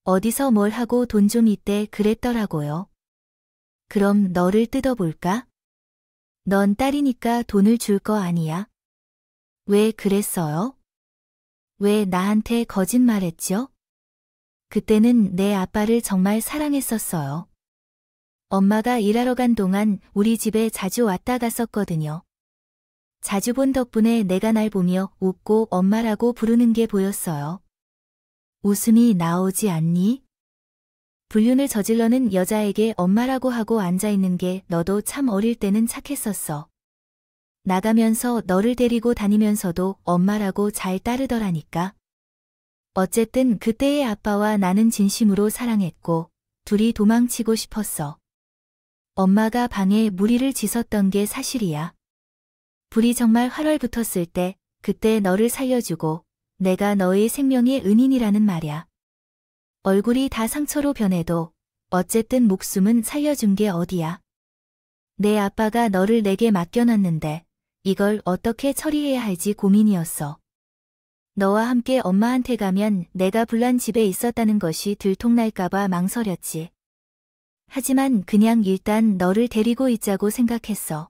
어디서 뭘 하고 돈 좀 있대 그랬더라고요. 그럼 너를 뜯어볼까? 넌 딸이니까 돈을 줄 거 아니야? 왜 그랬어요? 왜 나한테 거짓말했죠? 그때는 내 아빠를 정말 사랑했었어요. 엄마가 일하러 간 동안 우리 집에 자주 왔다 갔었거든요. 자주 본 덕분에 내가 날 보며 웃고 엄마라고 부르는 게 보였어요. 웃음이 나오지 않니? 불륜을 저질러는 여자에게 엄마라고 하고 앉아있는 게 너도 참 어릴 때는 착했었어. 나가면서 너를 데리고 다니면서도 엄마라고 잘 따르더라니까. 어쨌든 그때의 아빠와 나는 진심으로 사랑했고 둘이 도망치고 싶었어. 엄마가 방에 무리를 지섰던 게 사실이야. 불이 정말 활활 붙었을 때 그때 너를 살려주고 내가 너의 생명의 은인이라는 말이야. 얼굴이 다 상처로 변해도 어쨌든 목숨은 살려준 게 어디야. 내 아빠가 너를 내게 맡겨놨는데 이걸 어떻게 처리해야 할지 고민이었어. 너와 함께 엄마한테 가면 내가 불난 집에 있었다는 것이 들통날까봐 망설였지. 하지만 그냥 일단 너를 데리고 있자고 생각했어.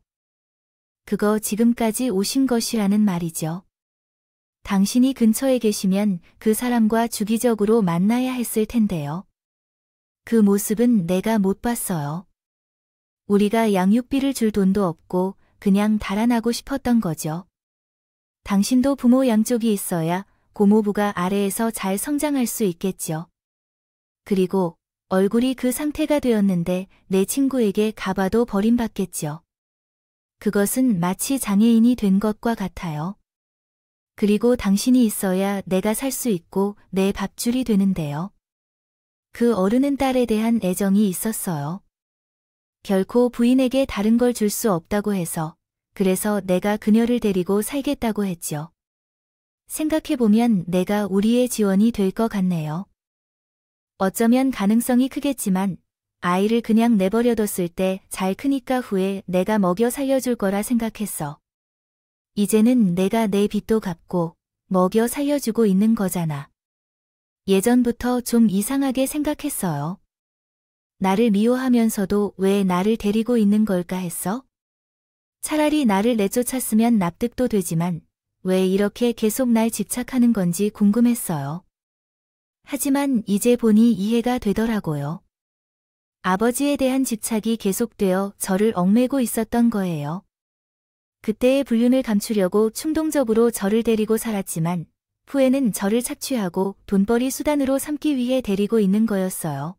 그거 지금까지 오신 것이라는 말이죠. 당신이 근처에 계시면 그 사람과 주기적으로 만나야 했을 텐데요. 그 모습은 내가 못 봤어요. 우리가 양육비를 줄 돈도 없고 그냥 달아나고 싶었던 거죠. 당신도 부모 양쪽이 있어야 고모부가 아래에서 잘 성장할 수 있겠죠. 그리고 얼굴이 그 상태가 되었는데 내 친구에게 가봐도 버림받겠죠. 그것은 마치 장애인이 된 것과 같아요. 그리고 당신이 있어야 내가 살 수 있고 내 밥줄이 되는데요. 그 어른은 딸에 대한 애정이 있었어요. 결코 부인에게 다른 걸 줄 수 없다고 해서 그래서 내가 그녀를 데리고 살겠다고 했죠. 생각해보면 내가 우리의 지원이 될 것 같네요. 어쩌면 가능성이 크겠지만 아이를 그냥 내버려뒀을 때 잘 크니까 후에 내가 먹여 살려줄 거라 생각했어. 이제는 내가 내 빚도 갚고 먹여 살려주고 있는 거잖아. 예전부터 좀 이상하게 생각했어요. 나를 미워하면서도 왜 나를 데리고 있는 걸까 했어? 차라리 나를 내쫓았으면 납득도 되지만 왜 이렇게 계속 날 집착하는 건지 궁금했어요. 하지만 이제 보니 이해가 되더라고요. 아버지에 대한 집착이 계속되어 저를 얽매고 있었던 거예요. 그때의 불륜을 감추려고 충동적으로 저를 데리고 살았지만 후에는 저를 착취하고 돈벌이 수단으로 삼기 위해 데리고 있는 거였어요.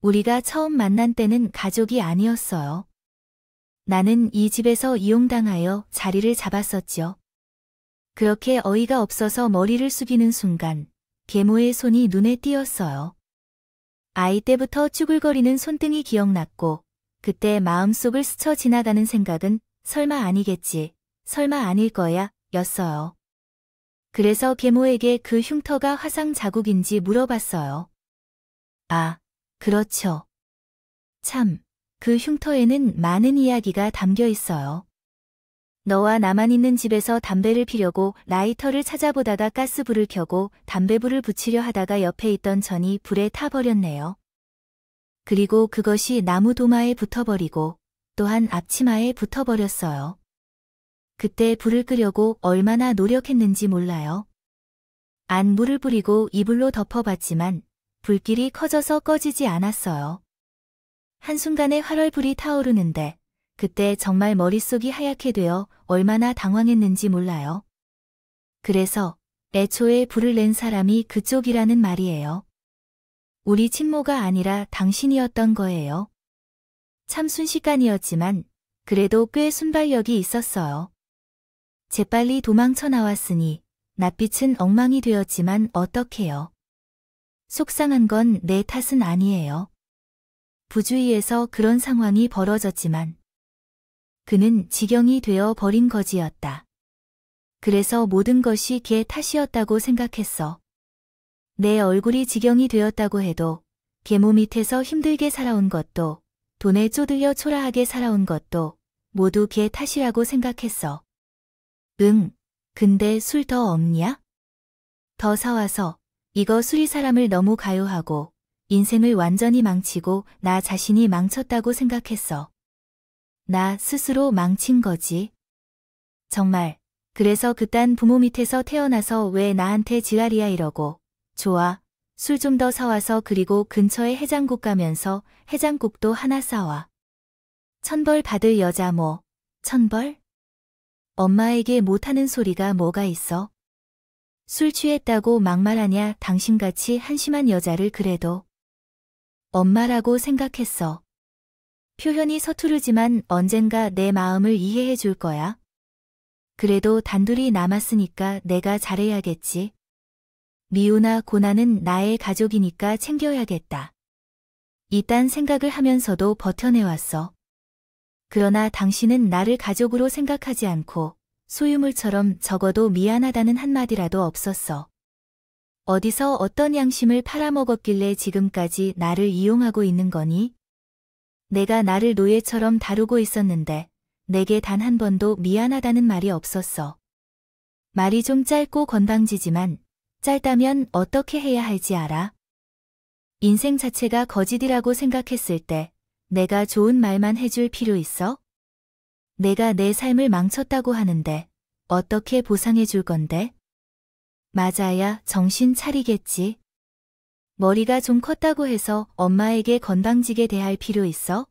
우리가 처음 만난 때는 가족이 아니었어요. 나는 이 집에서 이용당하여 자리를 잡았었죠. 그렇게 어이가 없어서 머리를 숙이는 순간 계모의 손이 눈에 띄었어요. 아이 때부터 쭈글거리는 손등이 기억났고 그때 마음속을 스쳐 지나가는 생각은 설마 아니겠지, 설마 아닐 거야, 였어요. 그래서 계모에게 그 흉터가 화상 자국인지 물어봤어요. 아, 그렇죠. 참, 그 흉터에는 많은 이야기가 담겨 있어요. 너와 나만 있는 집에서 담배를 피려고 라이터를 찾아보다가 가스불을 켜고 담배불을 붙이려 하다가 옆에 있던 전이 불에 타버렸네요. 그리고 그것이 나무 도마에 붙어버리고 또한 앞치마에 붙어버렸어요. 그때 불을 끄려고 얼마나 노력했는지 몰라요. 안 물을 뿌리고 이불로 덮어봤지만 불길이 커져서 꺼지지 않았어요. 한순간에 활활불이 타오르는데 그때 정말 머릿속이 하얗게 되어 얼마나 당황했는지 몰라요. 그래서 애초에 불을 낸 사람이 그쪽이라는 말이에요. 우리 친모가 아니라 당신이었던 거예요. 참 순식간이었지만 그래도 꽤 순발력이 있었어요. 재빨리 도망쳐 나왔으니 낯빛은 엉망이 되었지만 어떡해요. 속상한 건 내 탓은 아니에요. 부주의해서 그런 상황이 벌어졌지만 그는 지경이 되어 버린 거지였다. 그래서 모든 것이 걔 탓이었다고 생각했어. 내 얼굴이 지경이 되었다고 해도 계모 밑에서 힘들게 살아온 것도 돈에 쪼들려 초라하게 살아온 것도 모두 걔 탓이라고 생각했어. 응, 근데 술 더 없냐? 더 사와서. 이거 술이 사람을 너무 가요하고 인생을 완전히 망치고 나 자신이 망쳤다고 생각했어. 나 스스로 망친 거지. 정말. 그래서 그딴 부모 밑에서 태어나서 왜 나한테 지랄이야 이러고. 좋아. 술 좀 더 사와서 그리고 근처에 해장국 가면서 해장국도 하나 싸와. 천벌 받을 여자 뭐. 천벌? 엄마에게 못하는 소리가 뭐가 있어? 술 취했다고 막말하냐 당신같이 한심한 여자를 그래도. 엄마라고 생각했어. 표현이 서투르지만 언젠가 내 마음을 이해해 줄 거야. 그래도 단둘이 남았으니까 내가 잘해야겠지. 미우나 고나는 나의 가족이니까 챙겨야겠다. 이딴 생각을 하면서도 버텨내왔어. 그러나 당신은 나를 가족으로 생각하지 않고 소유물처럼 적어도 미안하다는 한마디라도 없었어. 어디서 어떤 양심을 팔아먹었길래 지금까지 나를 이용하고 있는 거니? 내가 나를 노예처럼 다루고 있었는데 내게 단 한 번도 미안하다는 말이 없었어. 말이 좀 짧고 건방지지만 짧다면 어떻게 해야 할지 알아? 인생 자체가 거짓이라고 생각했을 때 내가 좋은 말만 해줄 필요 있어? 내가 내 삶을 망쳤다고 하는데 어떻게 보상해 줄 건데? 맞아야 정신 차리겠지. 머리가 좀 컸다고 해서 엄마에게 건방지게 대할 필요 있어?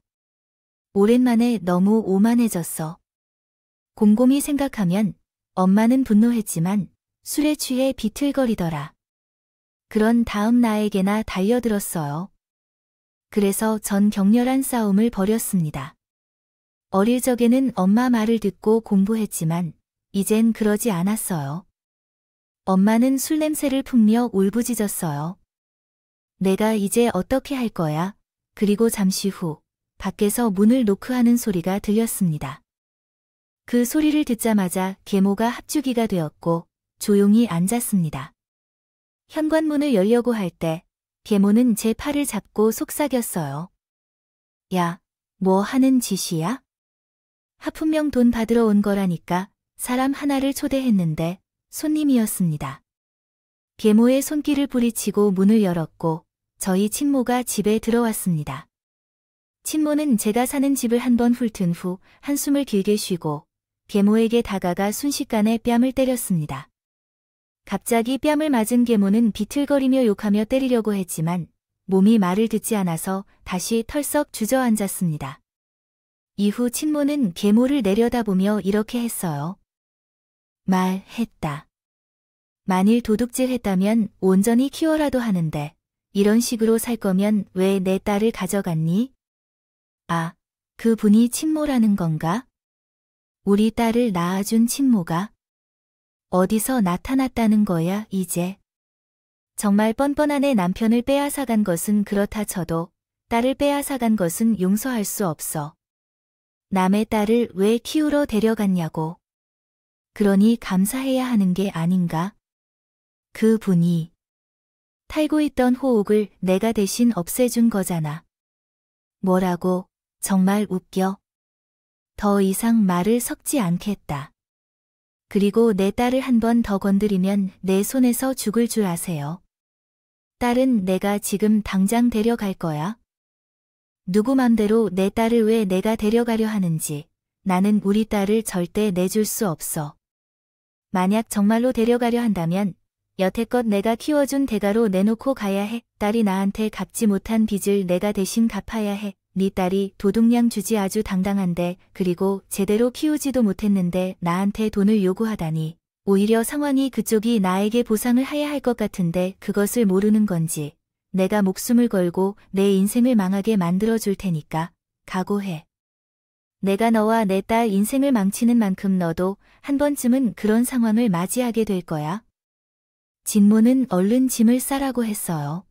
오랜만에 너무 오만해졌어. 곰곰이 생각하면 엄마는 분노했지만 술에 취해 비틀거리더라. 그런 다음 나에게나 달려들었어요. 그래서 전 격렬한 싸움을 벌였습니다. 어릴 적에는 엄마 말을 듣고 공부했지만 이젠 그러지 않았어요. 엄마는 술 냄새를 풍며 울부짖었어요. 내가 이제 어떻게 할 거야? 그리고 잠시 후 밖에서 문을 노크하는 소리가 들렸습니다. 그 소리를 듣자마자 계모가 합주기가 되었고 조용히 앉았습니다. 현관문을 열려고 할 때 계모는 제 팔을 잡고 속삭였어요. 야, 뭐 하는 짓이야? 하품명 돈 받으러 온 거라니까. 사람 하나를 초대했는데 손님이었습니다. 계모의 손길을 뿌리치고 문을 열었고 저희 친모가 집에 들어왔습니다. 친모는 제가 사는 집을 한번 훑은 후 한숨을 길게 쉬고 계모에게 다가가 순식간에 뺨을 때렸습니다. 갑자기 뺨을 맞은 계모는 비틀거리며 욕하며 때리려고 했지만 몸이 말을 듣지 않아서 다시 털썩 주저앉았습니다. 이후 친모는 계모를 내려다보며 이렇게 했어요. 말했다. 만일 도둑질했다면 온전히 키워라도 하는데 이런 식으로 살 거면 왜 내 딸을 가져갔니? 아, 그 분이 친모라는 건가? 우리 딸을 낳아준 친모가? 어디서 나타났다는 거야, 이제? 정말 뻔뻔한 애 남편을 빼앗아간 것은 그렇다 쳐도 딸을 빼앗아간 것은 용서할 수 없어. 남의 딸을 왜 키우러 데려갔냐고. 그러니 감사해야 하는 게 아닌가? 그 분이 탈고 있던 호옥을 내가 대신 없애준 거잖아. 뭐라고? 정말 웃겨. 더 이상 말을 섞지 않겠다. 그리고 내 딸을 한 번 더 건드리면 내 손에서 죽을 줄 아세요. 딸은 내가 지금 당장 데려갈 거야. 누구 맘대로 내 딸을 왜 내가 데려가려 하는지 나는 우리 딸을 절대 내줄 수 없어. 만약 정말로 데려가려 한다면 여태껏 내가 키워준 대가로 내놓고 가야 해. 딸이 나한테 갚지 못한 빚을 내가 대신 갚아야 해. 네 딸이 도둑냥 주지 아주 당당한데 그리고 제대로 키우지도 못했는데 나한테 돈을 요구하다니. 오히려 상황이 그쪽이 나에게 보상을 해야 할 것 같은데 그것을 모르는 건지. 내가 목숨을 걸고 내 인생을 망하게 만들어줄 테니까 각오해. 내가 너와 내 딸 인생을 망치는 만큼 너도 한 번쯤은 그런 상황을 맞이하게 될 거야. 진모는 얼른 짐을 싸라고 했어요.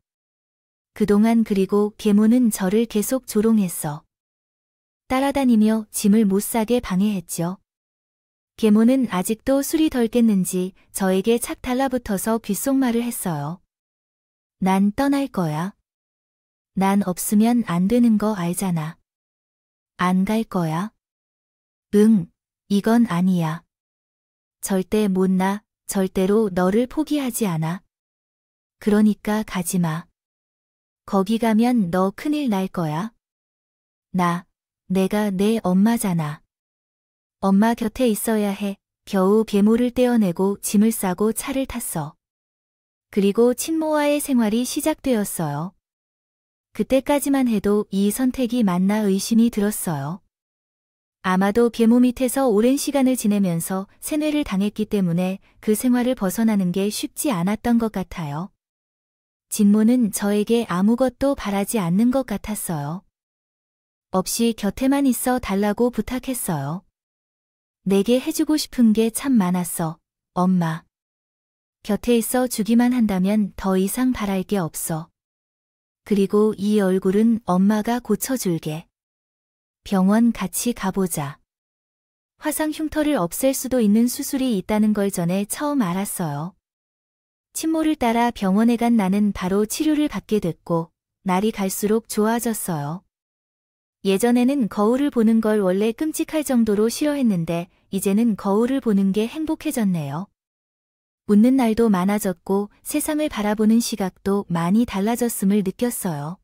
그동안 그리고 계모는 저를 계속 조롱했어. 따라다니며 짐을 못 싸게 방해했죠. 계모는 아직도 술이 덜 깼는지 저에게 착 달라붙어서 귓속말을 했어요. 난 떠날 거야. 난 없으면 안 되는 거 알잖아. 안 갈 거야? 응, 이건 아니야. 절대 못 나, 절대로 너를 포기하지 않아. 그러니까 가지 마. 거기 가면 너 큰일 날 거야. 내가 내 엄마잖아. 엄마 곁에 있어야 해. 겨우 계모를 떼어내고 짐을 싸고 차를 탔어. 그리고 친모와의 생활이 시작되었어요. 그때까지만 해도 이 선택이 맞나 의심이 들었어요. 아마도 계모 밑에서 오랜 시간을 지내면서 세뇌를 당했기 때문에 그 생활을 벗어나는 게 쉽지 않았던 것 같아요. 진모는 저에게 아무것도 바라지 않는 것 같았어요. 없이 곁에만 있어 달라고 부탁했어요. 내게 해주고 싶은 게 참 많았어, 엄마. 곁에 있어 주기만 한다면 더 이상 바랄 게 없어. 그리고 이 얼굴은 엄마가 고쳐줄게. 병원 같이 가보자. 화상 흉터를 없앨 수도 있는 수술이 있다는 걸 전에 처음 알았어요. 친모를 따라 병원에 간 나는 바로 치료를 받게 됐고 날이 갈수록 좋아졌어요. 예전에는 거울을 보는 걸 원래 끔찍할 정도로 싫어했는데 이제는 거울을 보는 게 행복해졌네요. 웃는 날도 많아졌고 세상을 바라보는 시각도 많이 달라졌음을 느꼈어요.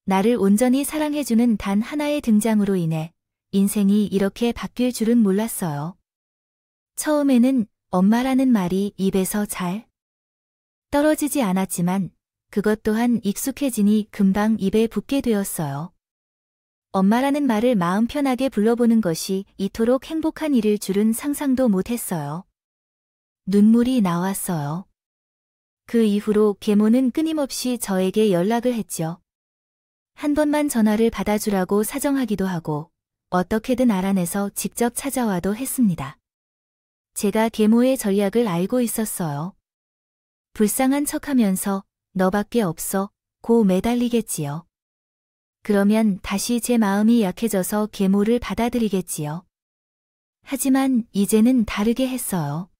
나를 온전히 사랑해주는 단 하나의 등장으로 인해 인생이 이렇게 바뀔 줄은 몰랐어요. 처음에는 엄마라는 말이 입에서 잘 떨어지지 않았지만 그것 또한 익숙해지니 금방 입에 붙게 되었어요. 엄마라는 말을 마음 편하게 불러보는 것이 이토록 행복한 일일 줄은 상상도 못했어요. 눈물이 나왔어요. 그 이후로 계모는 끊임없이 저에게 연락을 했죠. 한 번만 전화를 받아주라고 사정하기도 하고 어떻게든 알아내서 직접 찾아와도 했습니다. 제가 계모의 전략을 알고 있었어요. 불쌍한 척하면서 너밖에 없어 고 매달리겠지요. 그러면 다시 제 마음이 약해져서 계모를 받아들이겠지요. 하지만 이제는 다르게 했어요.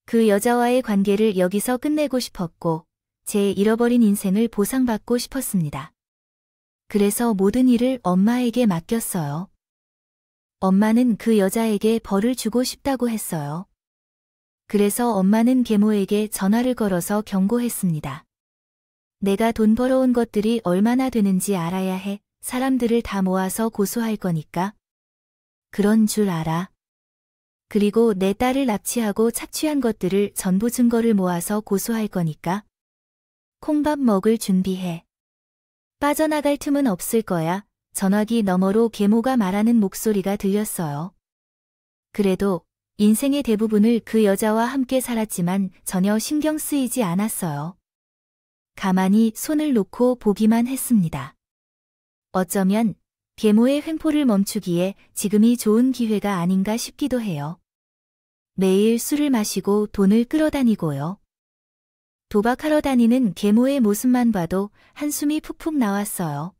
그 여자와의 관계를 여기서 끝내고 싶었고 제 잃어버린 인생을 보상받고 싶었습니다. 그래서 모든 일을 엄마에게 맡겼어요. 엄마는 그 여자에게 벌을 주고 싶다고 했어요. 그래서 엄마는 계모에게 전화를 걸어서 경고했습니다. 내가 돈 벌어온 것들이 얼마나 되는지 알아야 해. 사람들을 다 모아서 고소할 거니까. 그런 줄 알아. 그리고 내 딸을 납치하고 착취한 것들을 전부 증거를 모아서 고소할 거니까. 콩밥 먹을 준비해. 빠져나갈 틈은 없을 거야. 전화기 너머로 계모가 말하는 목소리가 들렸어요. 그래도 인생의 대부분을 그 여자와 함께 살았지만 전혀 신경 쓰이지 않았어요. 가만히 손을 놓고 보기만 했습니다. 어쩌면 계모의 횡포를 멈추기에 지금이 좋은 기회가 아닌가 싶기도 해요. 매일 술을 마시고 돈을 끌어다니고요. 도박하러 다니는 계모의 모습만 봐도 한숨이 푹푹 나왔어요.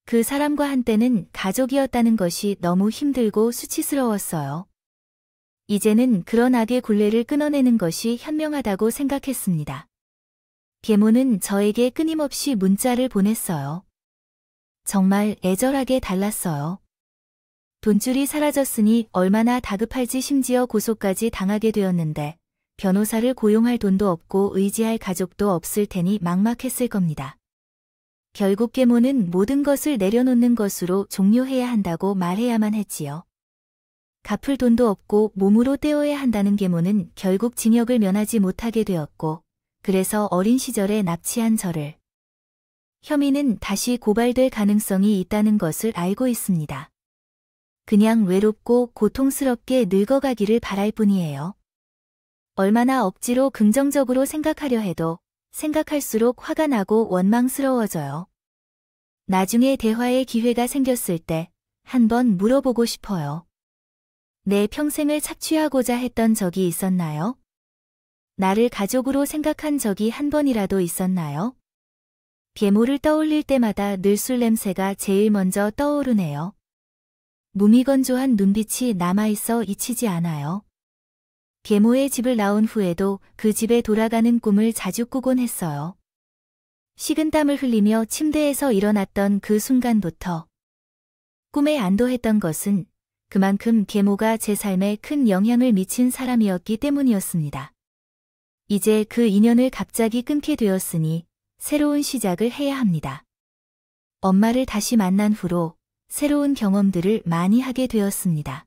그 사람과 한때는 가족이었다는 것이 너무 힘들고 수치스러웠어요. 이제는 그런 악의 굴레를 끊어내는 것이 현명하다고 생각했습니다. 계모는 저에게 끊임없이 문자를 보냈어요. 정말 애절하게 달랐어요. 돈줄이 사라졌으니 얼마나 다급할지 심지어 고소까지 당하게 되었는데 변호사를 고용할 돈도 없고 의지할 가족도 없을 테니 막막했을 겁니다. 결국 계모는 모든 것을 내려놓는 것으로 종료해야 한다고 말해야만 했지요. 갚을 돈도 없고 몸으로 때워야 한다는 계모는 결국 징역을 면하지 못하게 되었고 그래서 어린 시절에 납치한 저를 혐의는 다시 고발될 가능성이 있다는 것을 알고 있습니다. 그냥 외롭고 고통스럽게 늙어가기를 바랄 뿐이에요. 얼마나 억지로 긍정적으로 생각하려 해도 생각할수록 화가 나고 원망스러워져요. 나중에 대화의 기회가 생겼을 때 한번 물어보고 싶어요. 내 평생을 착취하고자 했던 적이 있었나요? 나를 가족으로 생각한 적이 한 번이라도 있었나요? 계모를 떠올릴 때마다 늘 술 냄새가 제일 먼저 떠오르네요. 무미건조한 눈빛이 남아있어 잊히지 않아요. 계모의 집을 나온 후에도 그 집에 돌아가는 꿈을 자주 꾸곤 했어요. 식은땀을 흘리며 침대에서 일어났던 그 순간부터 꿈에 안도했던 것은 그만큼 계모가 제 삶에 큰 영향을 미친 사람이었기 때문이었습니다. 이제 그 인연을 갑자기 끊게 되었으니 새로운 시작을 해야 합니다. 엄마를 다시 만난 후로 새로운 경험들을 많이 하게 되었습니다.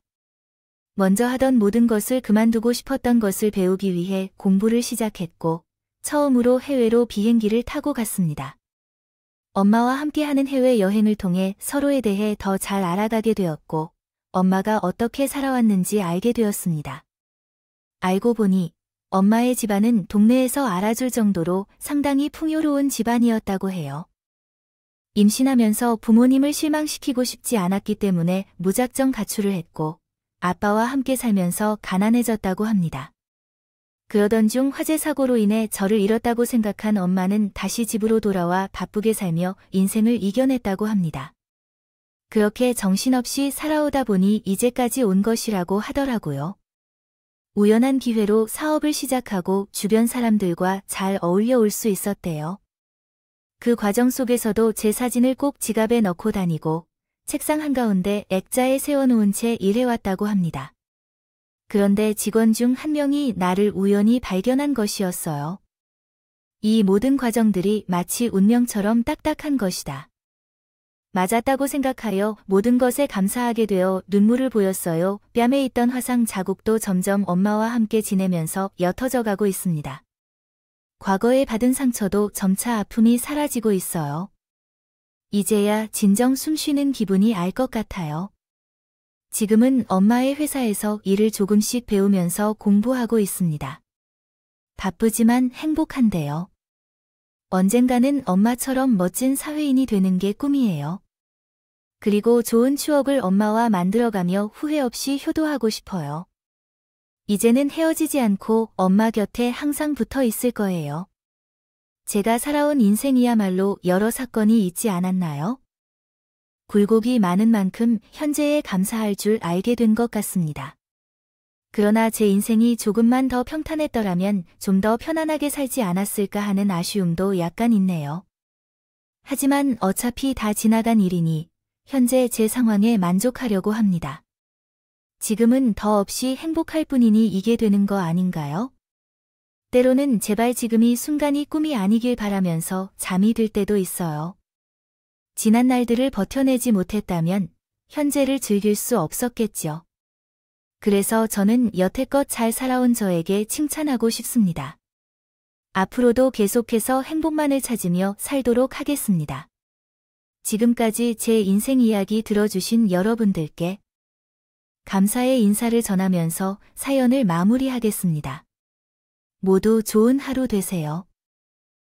먼저 하던 모든 것을 그만두고 싶었던 것을 배우기 위해 공부를 시작했고 처음으로 해외로 비행기를 타고 갔습니다. 엄마와 함께하는 해외여행을 통해 서로에 대해 더 잘 알아가게 되었고 엄마가 어떻게 살아왔는지 알게 되었습니다. 알고 보니 엄마의 집안은 동네에서 알아줄 정도로 상당히 풍요로운 집안이었다고 해요. 임신하면서 부모님을 실망시키고 싶지 않았기 때문에 무작정 가출을 했고 아빠와 함께 살면서 가난해졌다고 합니다. 그러던 중 화재 사고로 인해 저를 잃었다고 생각한 엄마는 다시 집으로 돌아와 바쁘게 살며 인생을 이겨냈다고 합니다. 그렇게 정신없이 살아오다 보니 이제까지 온 것이라고 하더라고요. 우연한 기회로 사업을 시작하고 주변 사람들과 잘 어울려 올 수 있었대요. 그 과정 속에서도 제 사진을 꼭 지갑에 넣고 다니고 책상 한가운데 액자에 세워놓은 채 일해왔다고 합니다. 그런데 직원 중 한 명이 나를 우연히 발견한 것이었어요. 이 모든 과정들이 마치 운명처럼 딱딱한 것이다. 맞았다고 생각하여 모든 것에 감사하게 되어 눈물을 보였어요. 뺨에 있던 화상 자국도 점점 엄마와 함께 지내면서 옅어져 가고 있습니다. 과거에 받은 상처도 점차 아픔이 사라지고 있어요. 이제야 진정 숨쉬는 기분이 알 것 같아요. 지금은 엄마의 회사에서 일을 조금씩 배우면서 공부하고 있습니다. 바쁘지만 행복한데요. 언젠가는 엄마처럼 멋진 사회인이 되는 게 꿈이에요. 그리고 좋은 추억을 엄마와 만들어가며 후회 없이 효도하고 싶어요. 이제는 헤어지지 않고 엄마 곁에 항상 붙어 있을 거예요. 제가 살아온 인생이야말로 여러 사건이 있지 않았나요? 굴곡이 많은 만큼 현재에 감사할 줄 알게 된 것 같습니다. 그러나 제 인생이 조금만 더 평탄했더라면 좀 더 편안하게 살지 않았을까 하는 아쉬움도 약간 있네요. 하지만 어차피 다 지나간 일이니 현재 제 상황에 만족하려고 합니다. 지금은 더 없이 행복할 뿐이니 이게 되는 거 아닌가요? 때로는 제발 지금이 순간이 꿈이 아니길 바라면서 잠이 들 때도 있어요. 지난 날들을 버텨내지 못했다면 현재를 즐길 수 없었겠죠. 그래서 저는 여태껏 잘 살아온 저에게 칭찬하고 싶습니다. 앞으로도 계속해서 행복만을 찾으며 살도록 하겠습니다. 지금까지 제 인생 이야기 들어주신 여러분들께 감사의 인사를 전하면서 사연을 마무리하겠습니다. 모두 좋은 하루 되세요.